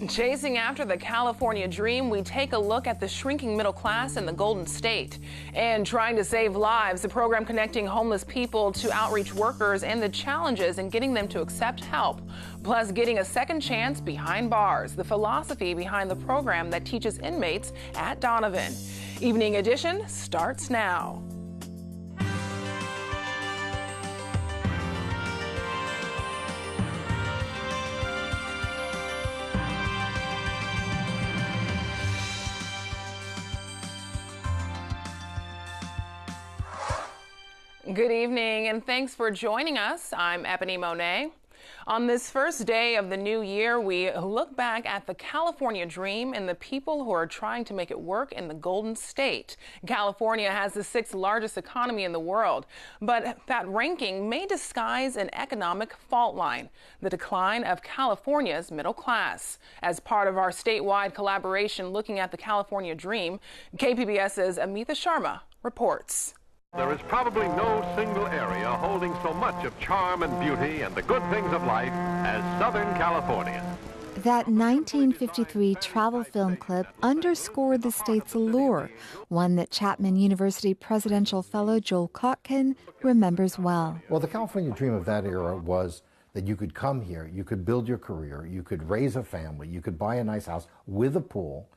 Chasing after the California dream, we take a look at the shrinking middle class in the Golden State. And trying to save lives, a program connecting homeless people to outreach workers and the challenges in getting them to accept help. Plus, getting a second chance behind bars, the philosophy behind the program that teaches inmates at Donovan. Evening Edition starts now. Good evening, and thanks for joining us. I'm Ebone Monet. On this first day of the new year, we look back at the California dream and the people who are trying to make it work in the Golden State. California has the 6th largest economy in the world, but that ranking may disguise an economic fault line, the decline of California's middle class. As part of our statewide collaboration looking at the California dream, KPBS's Amitha Sharma reports. There is probably no single area holding so much of charm and beauty and the good things of life as Southern California. That 1953 travel film clip underscored the state's allure, one that Chapman University presidential fellow Joel Kotkin remembers well. Well, the California dream of that era was that you could come here, you could build your career, you could raise a family, you could buy a nice house with a pool,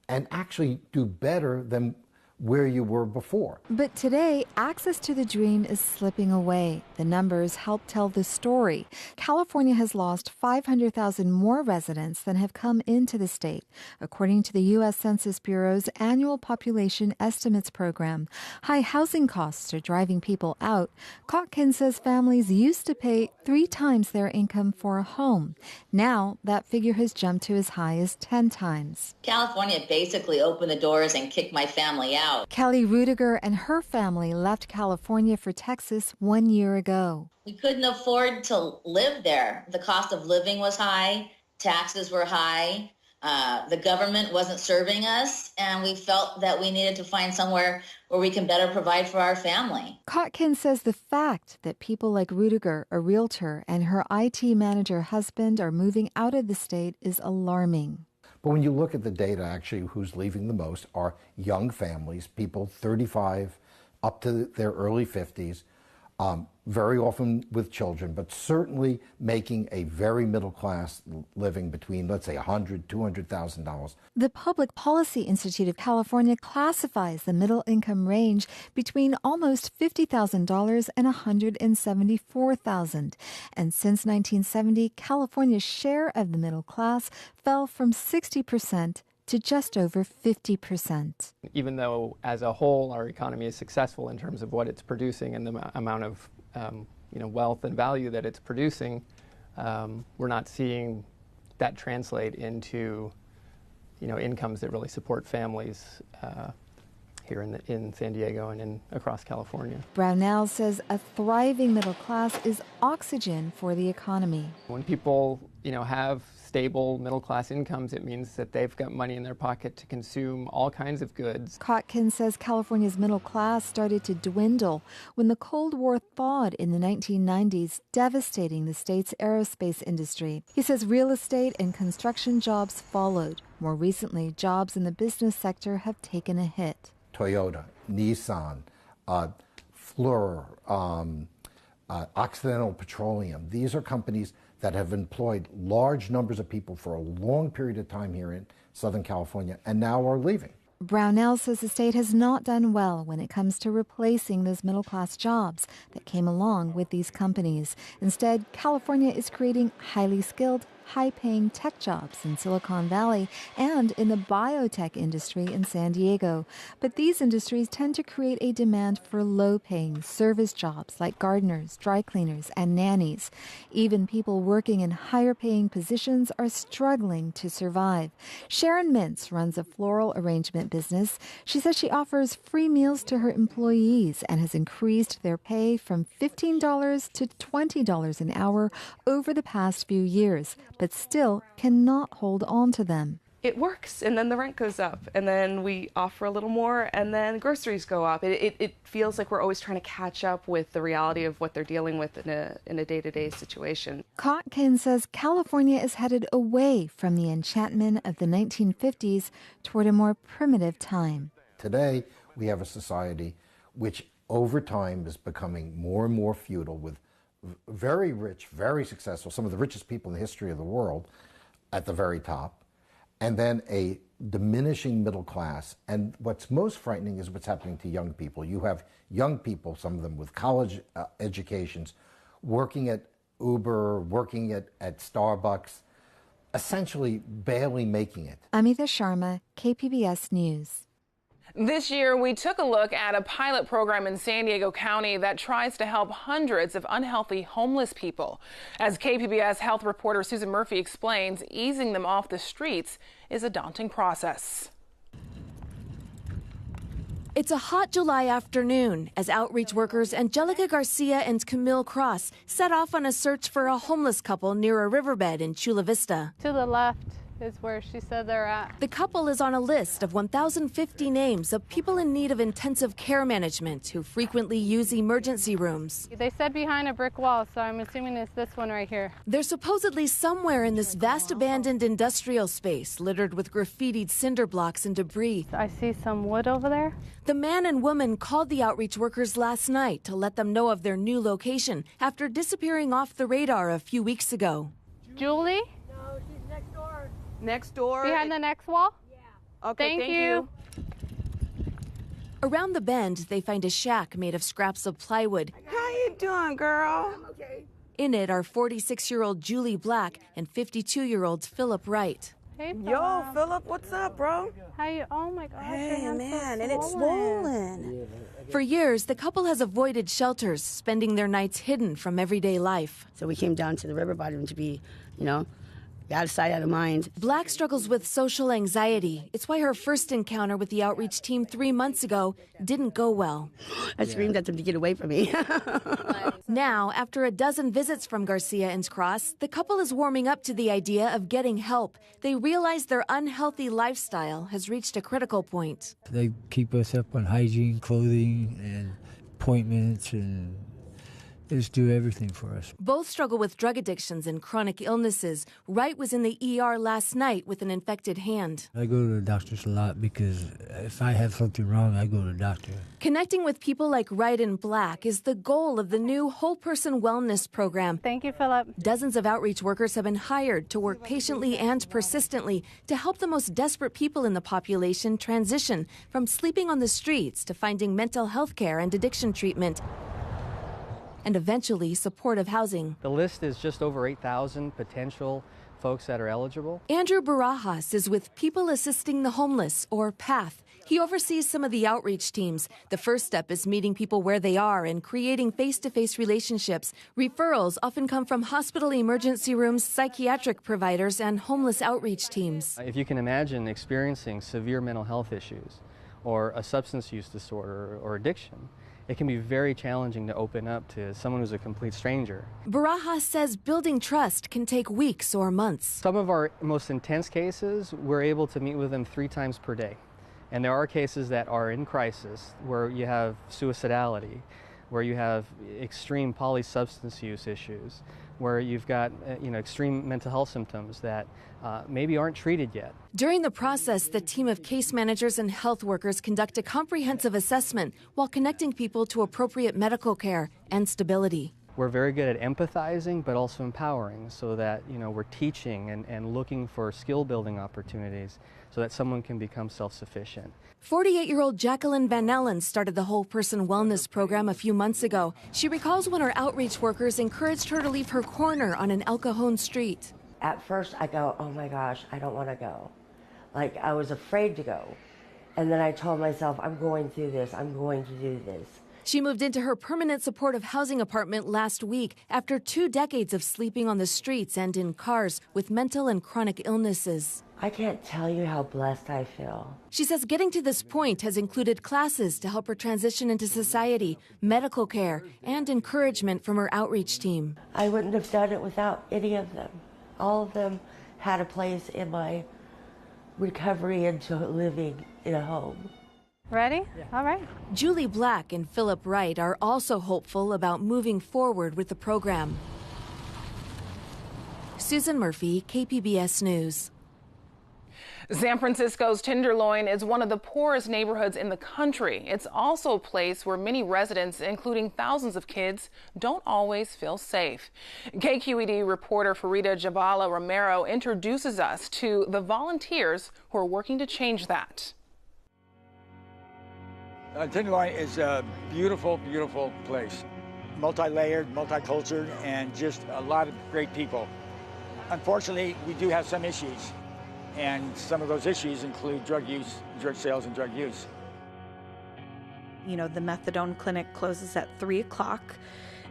and actually do better than where you were before. But today, access to the dream is slipping away. The numbers help tell the story. California has lost 500,000 more residents than have come into the state, according to the U.S. Census Bureau's annual population estimates program. High housing costs are driving people out. Kotkin says families used to pay 3 times their income for a home. Now, that figure has jumped to as high as 10 times. California basically opened the doors and kicked my family out. Kelly Rudiger and her family left California for Texas 1 year ago. We couldn't afford to live there. The cost of living was high, taxes were high, the government wasn't serving us, and we felt that we needed to find somewhere where we can better provide for our family. Kotkin says the fact that people like Rudiger, a realtor, and her IT manager husband are moving out of the state is alarming. But when you look at the data, actually, who's leaving the most are young families, people 35 up to their early 50s, very often with children, but certainly making a very middle class living between, let's say, $100,000, $200,000. The Public Policy Institute of California classifies the middle income range between almost $50,000 and $174,000. And since 1970, California's share of the middle class fell from 60% to just over 50%. Even though, as a whole, our economy is successful in terms of what it's producing and the amount of wealth and value that it's producing, we're not seeing that translate into incomes that really support families here in San Diego and across California. Brownell says a thriving middle class is oxygen for the economy. When people have stable middle-class incomes, it means that they've got money in their pocket to consume all kinds of goods. Kotkin says California's middle class started to dwindle when the Cold War thawed in the 1990s, devastating the state's aerospace industry. He says real estate and construction jobs followed. More recently, jobs in the business sector have taken a hit. Toyota, Nissan, Fluor, Occidental Petroleum, these are companies that have employed large numbers of people for a long period of time here in Southern California and now are leaving. Brownell says the state has not done well when it comes to replacing those middle-class jobs that came along with these companies. Instead, California is creating highly skilled, high-paying tech jobs in Silicon Valley and in the biotech industry in San Diego. But these industries tend to create a demand for low-paying service jobs like gardeners, dry cleaners, and nannies. Even people working in higher-paying positions are struggling to survive. Sharon Mintz runs a floral arrangement business. She says she offers free meals to her employees and has increased their pay from $15 to $20 an hour over the past few years, but still cannot hold on to them. it works, and then the rent goes up, and then we offer a little more, and then groceries go up. It feels like we're always trying to catch up with the reality of what they're dealing with in a day-to-day situation. Kotkin says California is headed away from the enchantment of the 1950s toward a more primitive time. Today, we have a society which over time is becoming more and more feudal, with very rich, very successful, some of the richest people in the history of the world at the very top, and then a diminishing middle class. And what's most frightening is what's happening to young people. You have young people, some of them with college educations, working at Uber, working at Starbucks, essentially barely making it. Amita Sharma, KPBS News. This year, we took a look at a pilot program in San Diego County that tries to help hundreds of unhealthy homeless people. As KPBS health reporter Susan Murphy explains, easing them off the streets is a daunting process. It's a hot July afternoon as outreach workers Angelica Garcia and Camille Cross set off on a search for a homeless couple near a riverbed in Chula Vista. To the left is where she said they're at. The couple is on a list of 1,050 names of people in need of intensive care management who frequently use emergency rooms. They said behind a brick wall, so I'm assuming it's this one right here. They're supposedly somewhere in this vast abandoned industrial space littered with graffitied cinder blocks and debris. I see some wood over there. The man and woman called the outreach workers last night to let them know of their new location after disappearing off the radar a few weeks ago. Julie? No, she's next door. Next door? Behind the next wall? Yeah. Okay, thank you. Around the bend, they find a shack made of scraps of plywood. How you doing, girl? I'm okay. In it are 46-year-old Julie Black and 52-year-old Philip Wright. Hey, Yo, Philip, what's up, bro? How you? Oh my gosh. Hey, your hand's man, so and it's swollen. For years, the couple has avoided shelters, spending their nights hidden from everyday life. So we came down to the river bottom to be, out of sight, out of mind. Black struggles with social anxiety. It's why her first encounter with the outreach team 3 months ago didn't go well. I screamed at them to get away from me. Now, after a dozen visits from Garcia and Cross, the couple is warming up to the idea of getting help. They realize their unhealthy lifestyle has reached a critical point. They keep us up on hygiene, clothing, and appointments, and just do everything for us. Both struggle with drug addictions and chronic illnesses. Wright was in the ER last night with an infected hand. I go to the doctors a lot because if I have something wrong, I go to the doctor. Connecting with people like Wright and Black is the goal of the new Whole Person Wellness program. Thank you, Philip. Dozens of outreach workers have been hired to work patiently and persistently to help the most desperate people in the population transition from sleeping on the streets to finding mental health care and addiction treatment, and eventually supportive housing. The list is just over 8,000 potential folks that are eligible. Andrew Barajas is with People Assisting the Homeless, or PATH. He oversees some of the outreach teams. The first step is meeting people where they are and creating face-to-face relationships. Referrals often come from hospital emergency rooms, psychiatric providers, and homeless outreach teams. If you can imagine experiencing severe mental health issues or a substance use disorder or addiction, it can be very challenging to open up to someone who's a complete stranger. Barajas says building trust can take weeks or months. Some of our most intense cases, we're able to meet with them 3 times per day. And there are cases that are in crisis where you have suicidality, where you have extreme polysubstance use issues, where you've got extreme mental health symptoms that maybe aren't treated yet. During the process, the team of case managers and health workers conduct a comprehensive assessment while connecting people to appropriate medical care and stability. We're very good at empathizing, but also empowering, so that we're teaching and looking for skill building opportunities so that someone can become self-sufficient. 48-year-old Jacqueline Van Ellen started the Whole Person Wellness program a few months ago. She recalls when her outreach workers encouraged her to leave her corner on an El Cajon street. At first I go, oh my gosh, I don't want to go. Like, I was afraid to go. And then I told myself, I'm going through this, I'm going to do this. She moved into her permanent supportive housing apartment last week after 2 decades of sleeping on the streets and in cars with mental and chronic illnesses. I can't tell you how blessed I feel. She says getting to this point has included classes to help her transition into society, medical care, and encouragement from her outreach team. I wouldn't have done it without any of them. All of them had a place in my recovery into living in a home. Ready? Yeah. All right. Julie Black and Philip Wright are also hopeful about moving forward with the program. Susan Murphy, KPBS News. San Francisco's Tenderloin is one of the poorest neighborhoods in the country. It's also a place where many residents, including thousands of kids, don't always feel safe. KQED reporter Farida Jabala Romero introduces us to the volunteers who are working to change that. Tenderloin is a beautiful, beautiful place. Multi-layered, multicultural, and just a lot of great people. Unfortunately, we do have some issues. And some of those issues include drug use, drug sales, and drug use. You know, the methadone clinic closes at 3 o'clock,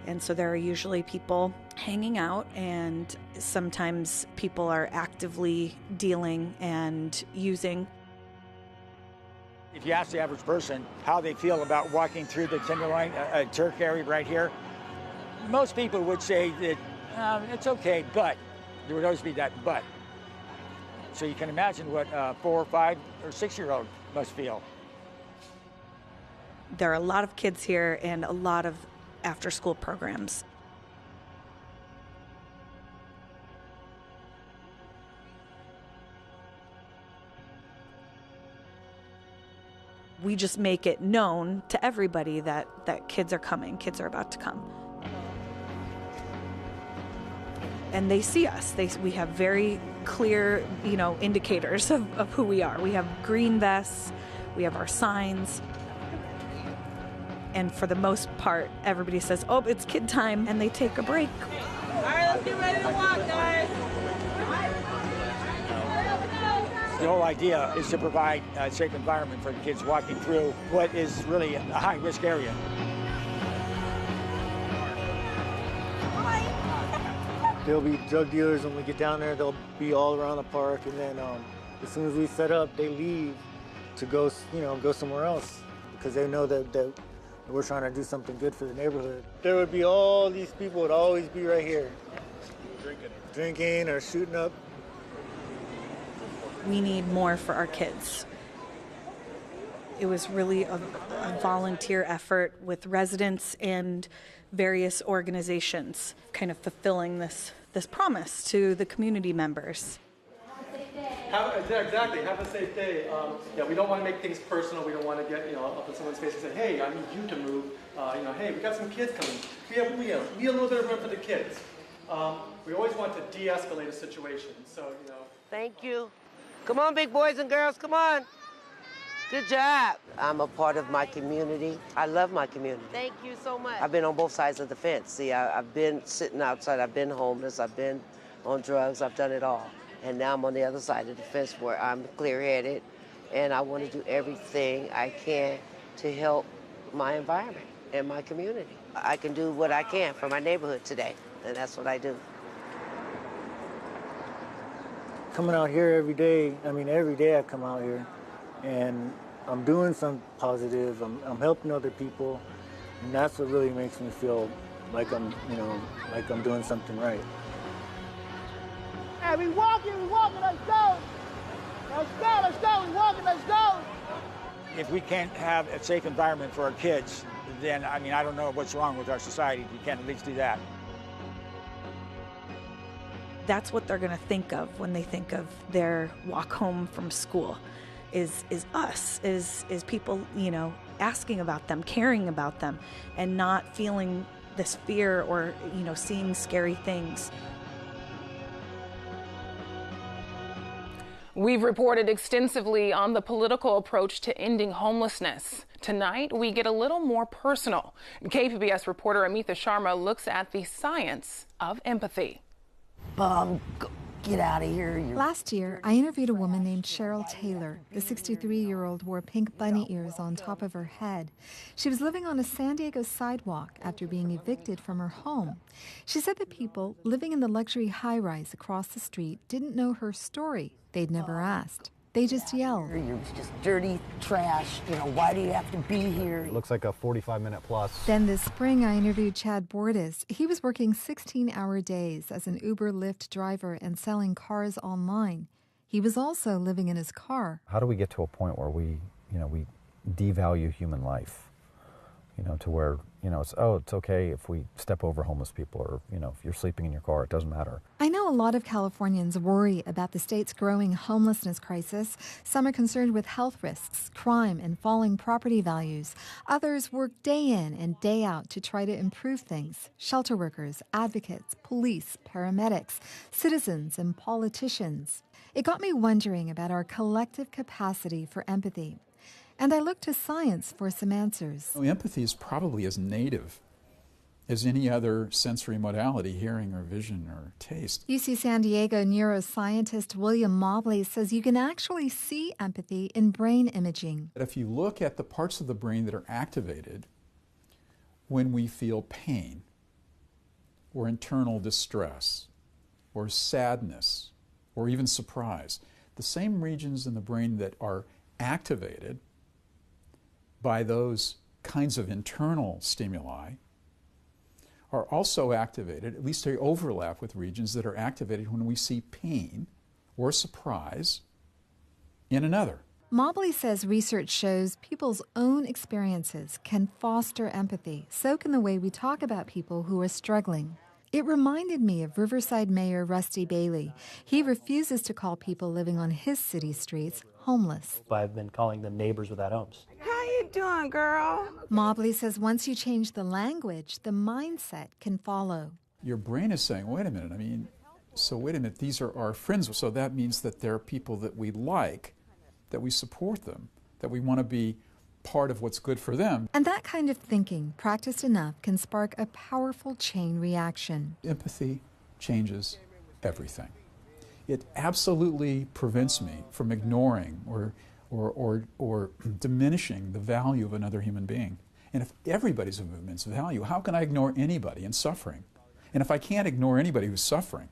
and so there are usually people hanging out, and sometimes people are actively dealing and using. If you ask the average person how they feel about walking through the Tenderloin, Turk area right here, most people would say that it's okay, but there would always be that but. So you can imagine what a 4 or 5 or 6-year-old must feel. There are a lot of kids here and a lot of after-school programs. We just make it known to everybody that kids are coming, kids are about to come. And they see us. We have very clear, indicators of who we are. We have green vests, we have our signs. And for the most part, everybody says, oh, it's kid time, and they take a break. All right, let's get ready to walk, guys. The whole idea is to provide a safe environment for the kids walking through what is really a high-risk area. There'll be drug dealers when we get down there. They'll be all around the park, and then as soon as we set up, they leave to go somewhere else because they know that we're trying to do something good for the neighborhood. There would be all these people would always be right here, drinking or shooting up. We need more for our kids. It was really a volunteer effort with residents and various organizations kind of fulfilling this promise to the community members. Exactly, have a safe day. We don't want to make things personal. We don't want to get up in someone's face and say, hey, I need you to move. Hey, we got some kids coming. We a little bit of room for the kids. We always want to de-escalate a situation. So, Thank you. Come on, big boys and girls, come on. Good job. I'm a part of my community. I love my community. Thank you so much. I've been on both sides of the fence. See, I've been sitting outside. I've been homeless. I've been on drugs. I've done it all. And now I'm on the other side of the fence where I'm clear-headed, and I want to do everything I can to help my environment and my community. I can do what I can for my neighborhood today, and that's what I do. Coming out here every day, every day I come out here, and I'm doing something positive. I'm helping other people, and that's what really makes me feel like I'm doing something right. Hey, we walking, let's go. Let's go, we walking, let's go. If we can't have a safe environment for our kids, then, I don't know what's wrong with our society. We can't at least do that. That's what they're going to think of when they think of their walk home from school. Is us, is people, asking about them, caring about them, and not feeling this fear or, seeing scary things. We've reported extensively on the political approach to ending homelessness. Tonight, we get a little more personal. KPBS reporter Amitha Sharma looks at the science of empathy. Get out of here. Last year, I interviewed a woman named Cheryl Taylor. The 63-year-old wore pink bunny ears on top of her head. She was living on a San Diego sidewalk after being evicted from her home. She said that people living in the luxury high-rise across the street didn't know her story. They'd never asked. They just yelled. You're just dirty trash. Why do you have to be here? It looks like a 45-minute plus. Then this spring, I interviewed Chad Bordas. He was working 16-hour days as an Uber Lyft driver and selling cars online. He was also living in his car. How do we get to a point where we devalue human life? To where, it's okay if we step over homeless people, or, if you're sleeping in your car, it doesn't matter. I know a lot of Californians worry about the state's growing homelessness crisis. Some are concerned with health risks, crime, and falling property values. Others work day in and day out to try to improve things. Shelter workers, advocates, police, paramedics, citizens, and politicians. It got me wondering about our collective capacity for empathy. And I looked to science for some answers. Empathy is probably as native as any other sensory modality, hearing or vision or taste. UC San Diego neuroscientist William Mobley says you can actually see empathy in brain imaging. If you look at the parts of the brain that are activated when we feel pain or internal distress or sadness or even surprise, the same regions in the brain that are activated by those kinds of internal stimuli are also activated, at least they overlap with regions that are activated when we see pain or surprise in another. Mobley says research shows people's own experiences can foster empathy. So can the way we talk about people who are struggling. It reminded me of Riverside Mayor Rusty Bailey. He refuses to call people living on his city streets homeless. I've been calling them neighbors without homes. How you doing, girl? Mobley says once you change the language, the mindset can follow. Your brain is saying, wait a minute, these are our friends. So that means that they're people that we like, that we support them, that we want to be part of what's good for them. And that kind of thinking, practiced enough, can spark a powerful chain reaction. Empathy changes everything. It absolutely prevents me from ignoring or diminishing the value of another human being. And if everybody's of immense value, how can I ignore anybody in suffering? And if I can't ignore anybody who's suffering,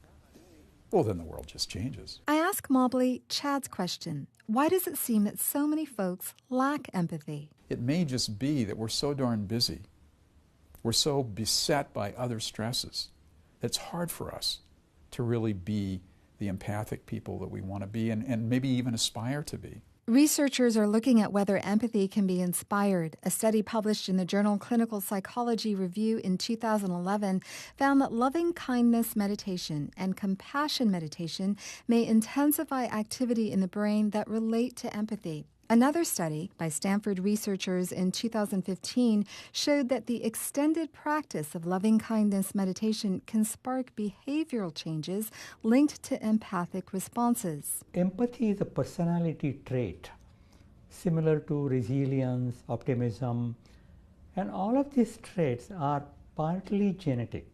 well, then the world just changes. I ask Mobley Chad's question. Why does it seem that so many folks lack empathy? It may just be that we're so darn busy. We're so beset by other stresses that it's hard for us to really be the empathic people that we want to be and maybe even aspire to be. Researchers are looking at whether empathy can be inspired. A study published in the journal Clinical Psychology Review in 2011 found that loving kindness meditation and compassion meditation may intensify activity in the brain that relate to empathy. Another study by Stanford researchers in 2015 showed that the extended practice of loving-kindness meditation can spark behavioral changes linked to empathic responses. Empathy is a personality trait similar to resilience, optimism, and all of these traits are partly genetic,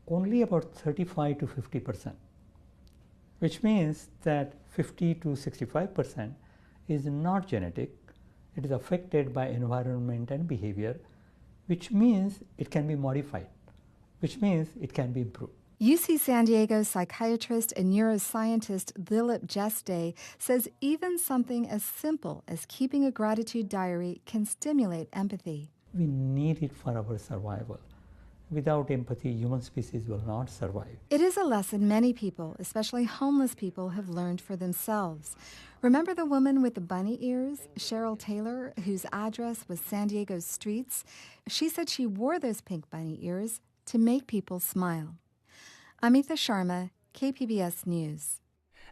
only about 35 to 50%, which means that 50 to 65% is not genetic. It is affected by environment and behavior, which means it can be modified, which means it can be improved. UC San Diego psychiatrist and neuroscientist Dilip Jeste says even something as simple as keeping a gratitude diary can stimulate empathy. We need it for our survival. Without empathy, human species will not survive. It is a lesson many people, especially homeless people, have learned for themselves. Remember the woman with the bunny ears, Cheryl Taylor, whose address was San Diego's streets? She said she wore those pink bunny ears to make people smile. Amitha Sharma, KPBS News.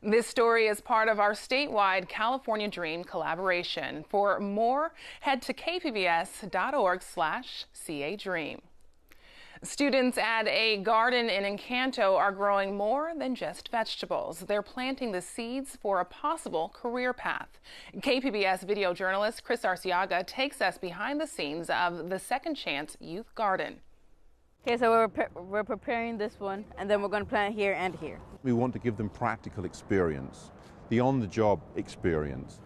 This story is part of our statewide California Dream collaboration. For more, head to kpbs.org/CADream. Students at a garden in Encanto are growing more than just vegetables. They're planting the seeds for a possible career path. KPBS video journalist Chris Arciaga takes us behind the scenes of the Second Chance Youth Garden. Okay, so we're preparing this one, and then we're going to plant here and here. We want to give them practical experience, the on-the-job experience.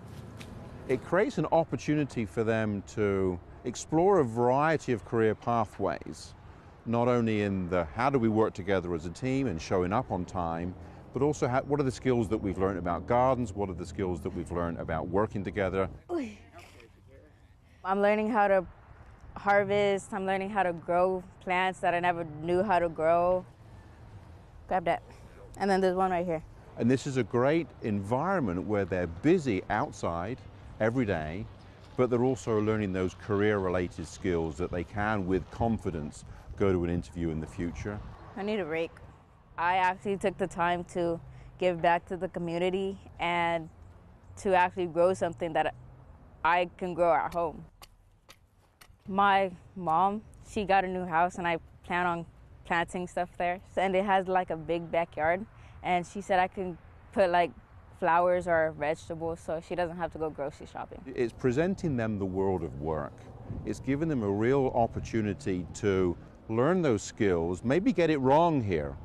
It creates an opportunity for them to explore a variety of career pathways, not only in the how do we work together as a team and showing up on time, but also what are the skills that we've learned about gardens, what are the skills that we've learned about working together. I'm learning how to harvest, I'm learning how to grow plants that I never knew how to grow. Grab that. And then there's one right here. And this is a great environment where they're busy outside every day, but they're also learning those career-related skills that they can, with confidence, go to an interview in the future. I need a break. I actually took the time to give back to the community and to actually grow something that I can grow at home. My mom, she got a new house and I plan on planting stuff there. And it has like a big backyard. And she said I can put like flowers or vegetables so she doesn't have to go grocery shopping. It's presenting them the world of work. It's giving them a real opportunity to learn those skills, maybe get it wrong here.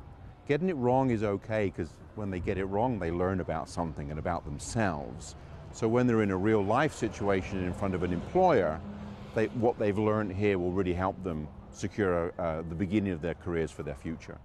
Getting it wrong is okay, because when they get it wrong, they learn about something and about themselves. So when they're in a real life situation in front of an employer, what they've learned here will really help them secure the beginning of their careers for their future.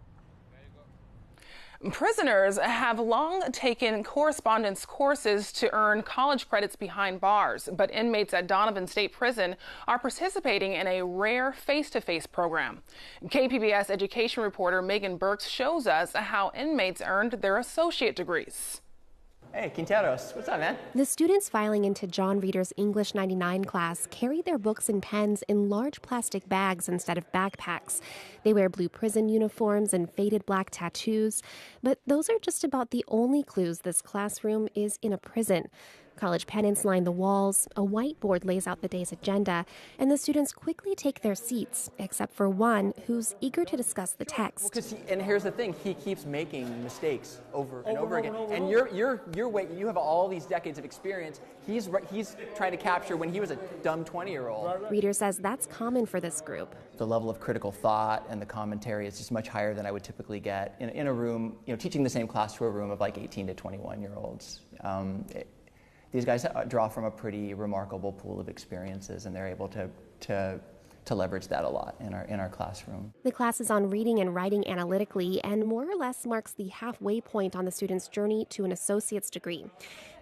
Prisoners have long taken correspondence courses to earn college credits behind bars, but inmates at Donovan State Prison are participating in a rare face-to-face program. KPBS education reporter Megan Burks shows us how inmates earned their associate degrees. Hey, Quinteros, what's up, man? The students filing into John Reeder's English 99 class carry their books and pens in large plastic bags instead of backpacks. They wear blue prison uniforms and faded black tattoos, but those are just about the only clues this classroom is in a prison. College pennants line the walls, a whiteboard lays out the day's agenda, and the students quickly take their seats, except for one who's eager to discuss the text. And here's the thing, he keeps making mistakes over and over again. And you have all these decades of experience. He's trying to capture when he was a dumb 20-year-old. Reeder says that's common for this group. The level of critical thought and the commentary is just much higher than I would typically get in a room, teaching the same class to a room of like 18 to 21-year-olds. These guys draw from a pretty remarkable pool of experiences, and they're able to leverage that a lot in our classroom. The class is on reading and writing analytically and more or less marks the halfway point on the student's journey to an associate's degree.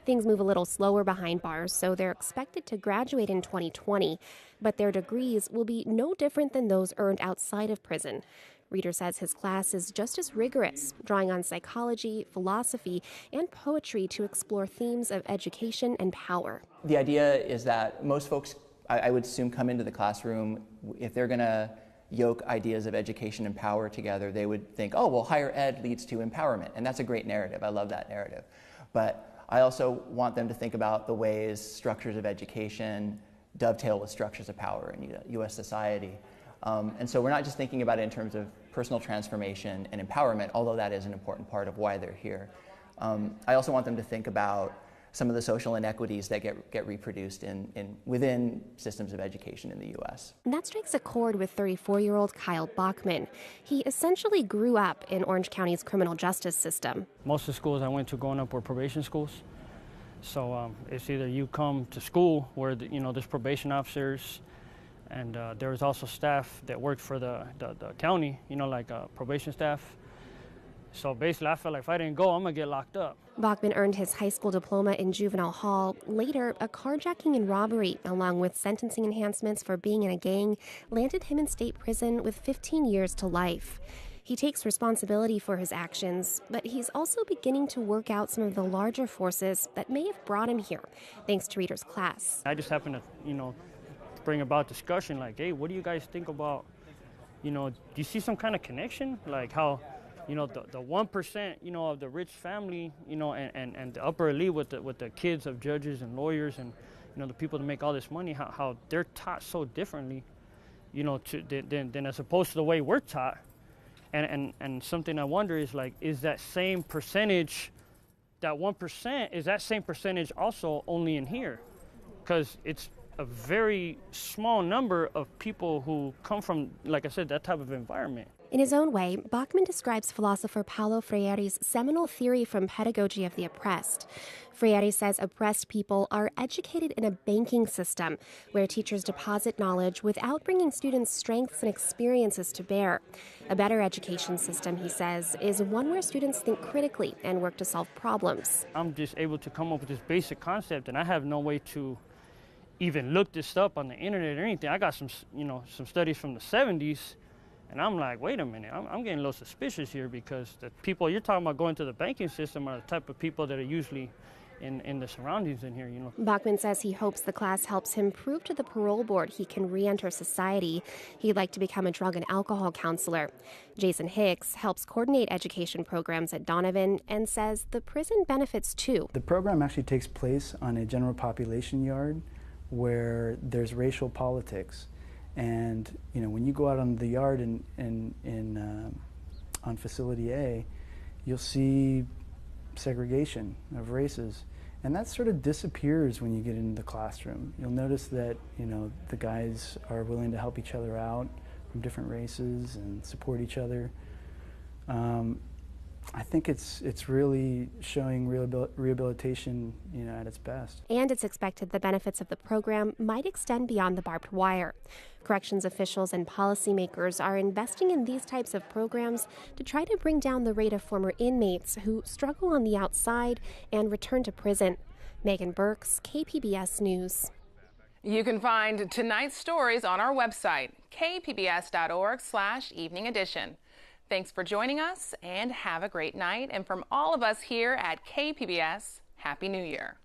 Things move a little slower behind bars, so they're expected to graduate in 2020, but their degrees will be no different than those earned outside of prison. Reeder says his class is just as rigorous, drawing on psychology, philosophy, and poetry to explore themes of education and power. The idea is that most folks, I would assume, come into the classroom, if they're going to yoke ideas of education and power together, they would think, oh, well, higher ed leads to empowerment. And that's a great narrative. I love that narrative. But I also want them to think about the ways structures of education dovetail with structures of power in U.S. society. And so we're not just thinking about it in terms of personal transformation and empowerment, although that is an important part of why they're here. I also want them to think about some of the social inequities that get reproduced within systems of education in the U.S. And that strikes a chord with 34-year-old Kyle Bachman. He essentially grew up in Orange County's criminal justice system. Most of the schools I went to growing up were probation schools. So it's either you come to school where there's probation officers, and there was also staff that worked for the county, like probation staff. So basically, I felt like if I didn't go, I'm going to get locked up. Bachman earned his high school diploma in juvenile hall. Later, a carjacking and robbery, along with sentencing enhancements for being in a gang, landed him in state prison with 15 years to life. He takes responsibility for his actions, but he's also beginning to work out some of the larger forces that may have brought him here, thanks to Reeder's class. I just happened to, bring about discussion like, hey, what do you guys think about, do you see some kind of connection? Like how, the 1%, of the rich family, and the upper elite with the kids of judges and lawyers and, the people that make all this money, how they're taught so differently, than as opposed to the way we're taught. And something I wonder is like, is that same percentage, that 1%, is that same percentage also only in here? Because it's a very small number of people who come from, like I said, that type of environment. In his own way, Bachman describes philosopher Paulo Freire's seminal theory from Pedagogy of the Oppressed. Freire says oppressed people are educated in a banking system where teachers deposit knowledge without bringing students' strengths and experiences to bear. A better education system, he says, is one where students think critically and work to solve problems. I'm just able to come up with this basic concept, and I have no way to even look this up on the internet or anything. I got some studies from the 70s, And I'm like, wait a minute, I'm getting a little suspicious here, because the people you're talking about going to the banking system are the type of people that are usually in the surroundings in here, you know. Bachman says he hopes the class helps him prove to the parole board he can re-enter society. He'd like to become a drug and alcohol counselor. Jason Hicks helps coordinate education programs at Donovan and says the prison benefits too. The program actually takes place on a general population yard where there's racial politics. And you know, when you go out on the yard on Facility A, you'll see segregation of races, and that sort of disappears when you get into the classroom. You'll notice that, you know, the guys are willing to help each other out from different races and support each other. I think it's really showing rehabilitation, you know, at its best. And it's expected the benefits of the program might extend beyond the barbed wire. Corrections officials and policymakers are investing in these types of programs to try to bring down the rate of former inmates who struggle on the outside and return to prison. Megan Burks, KPBS News. You can find tonight's stories on our website, kpbs.org/evening edition. Thanks for joining us, and have a great night. And from all of us here at KPBS, Happy New Year.